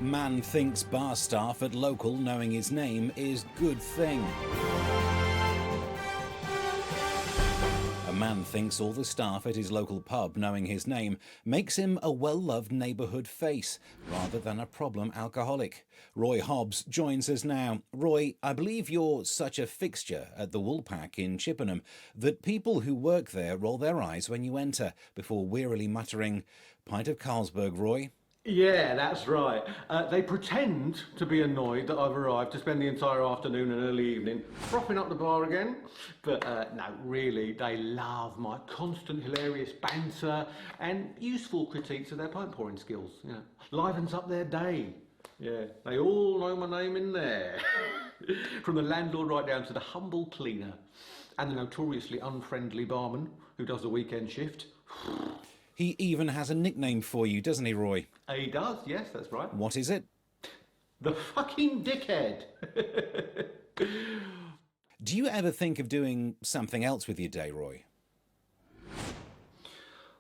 Man thinks bar staff at local knowing his name is good thing. A man thinks all the staff at his local pub knowing his name makes him a well-loved neighbourhood face rather than a problem alcoholic. Roy Hobbs joins us now. Roy, I believe you're such a fixture at the Woolpack in Chippenham that people who work there roll their eyes when you enter before wearily muttering, "Pint of Carlsberg, Roy." Yeah, that's right. They pretend to be annoyed that I've arrived to spend the entire afternoon and early evening propping up the bar again. But no, really, they love my constant hilarious banter and useful critiques of their pint pouring skills. You know, livens up their day. Yeah, they all know my name in there. From the landlord right down to the humble cleaner and the notoriously unfriendly barman who does the weekend shift. He even has a nickname for you, doesn't he, Roy? He does, yes, that's right. What is it? The fucking dickhead. Do you ever think of doing something else with your day, Roy?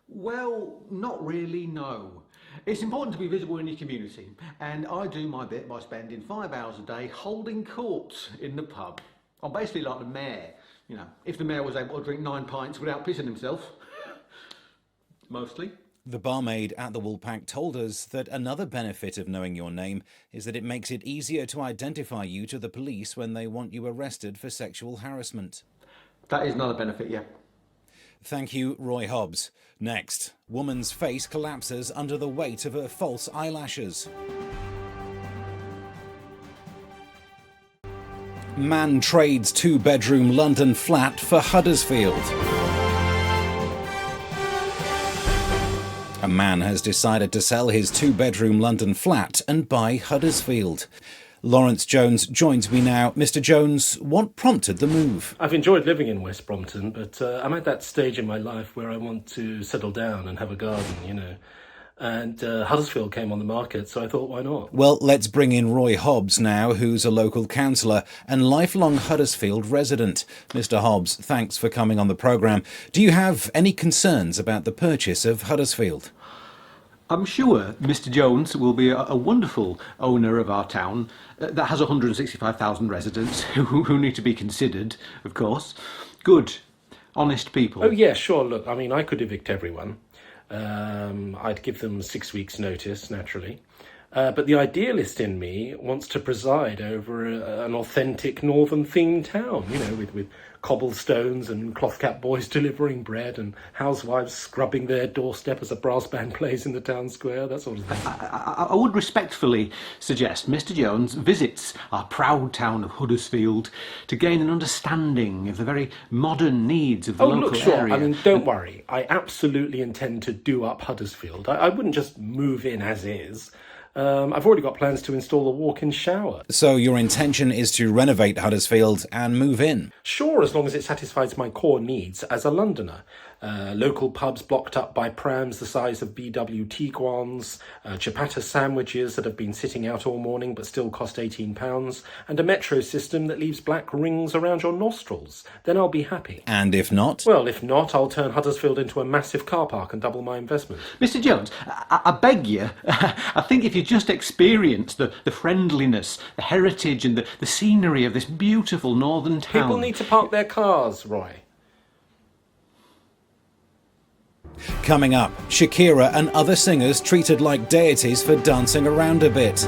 Well, not really, no. It's important to be visible in your community, and I do my bit by spending 5 hours a day holding court in the pub. I'm basically like the mayor, you know, if the mayor was able to drink 9 pints without pissing himself. Mostly. The barmaid at the Woolpack told us that another benefit of knowing your name is that it makes it easier to identify you to the police when they want you arrested for sexual harassment. That is another benefit, yeah. Thank you, Roy Hobbs. Next, woman's face collapses under the weight of her false eyelashes. Man trades 2-bedroom London flat for Huddersfield. A man has decided to sell his 2-bedroom London flat and buy Huddersfield. Lawrence Jones joins me now. Mr. Jones, what prompted the move? I've enjoyed living in West Brompton, but I'm at that stage in my life where I want to settle down and have a garden, you know. And Huddersfield came on the market, so I thought, why not? Well, let's bring in Roy Hobbs now, who's a local councillor and lifelong Huddersfield resident. Mr. Hobbs, thanks for coming on the programme. Do you have any concerns about the purchase of Huddersfield? I'm sure Mr. Jones will be a wonderful owner of our town that has 165,000 residents who need to be considered, of course. Good, honest people. Oh, yeah, sure. Look, I mean, I could evict everyone. I'd give them 6 weeks' notice, naturally. But the idealist in me wants to preside over an authentic northern-themed town, you know, with cobblestones and cloth-cap boys delivering bread and housewives scrubbing their doorstep as a brass band plays in the town square, that sort of thing. I would respectfully suggest Mr. Jones visits our proud town of Huddersfield to gain an understanding of the very modern needs of the local look, sure. area. I mean, don't worry. I absolutely intend to do up Huddersfield. I wouldn't just move in as is. I've already got plans to install a walk-in shower. So your intention is to renovate Huddersfield and move in? Sure, as long as it satisfies my core needs as a Londoner. Local pubs blocked up by prams the size of BW Tiguan's, ciabatta sandwiches that have been sitting out all morning but still cost £18, and a metro system that leaves black rings around your nostrils. Then I'll be happy. And if not? Well, if not, I'll turn Huddersfield into a massive car park and double my investment. Mr. Jones, I beg you, I think if you just experience the friendliness, the heritage and the scenery of this beautiful northern town... People need to park their cars, Roy. Coming up, Shakira and other singers treated like deities for dancing around a bit.